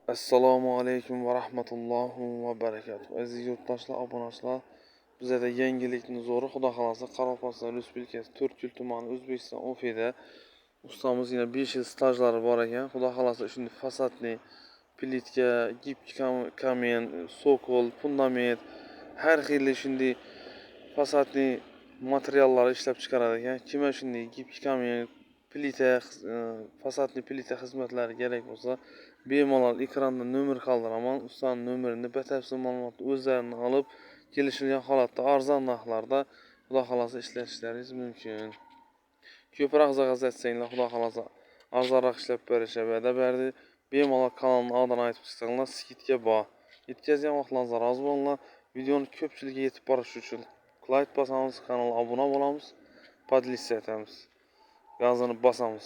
Assalomu alaykum va rahmatullohi va barakatuh. Aziz yurtdoshlar, obunachilar, bizda yangilikni zo'ri, xudo xolasa, Qoraqalpog'iston Respublikasi To'rtko'l tumani, O'zbekiston Ofida ustamız yine 5 yil stajlari bor ekan. Xudo xolasa shunday fasadli plitka, gipki kamen, sokol, fundament, har xil shunday fasadli materiallar ishlab chiqarar ekan. Kimga shunday gipki kamen, plita, fasadli plita xizmatlari kerak bo'lsa, bemalol ekranda nomer qoldiraman. Ustaning nomerini, batafsil ma'lumotni o'zlarini olib, kelishilgan holatda arzon narxlarda xudo xolasa ishlatishlaringiz mumkin. Ko'proq zaxaz etsanglar, xudo xolasa arzonroq ishlab berishadi. Va'da berdi. Bemalol kanalni adını aytib chiqsanglar, skidka bor. Yetkazgan vaqtlaringiz rozi bo'linglar. Videoni ko'pchilikka yetib borishi uchun like bosamiz, kanalga obuna bo'lamiz, podlist etamiz. Gazini bosamiz.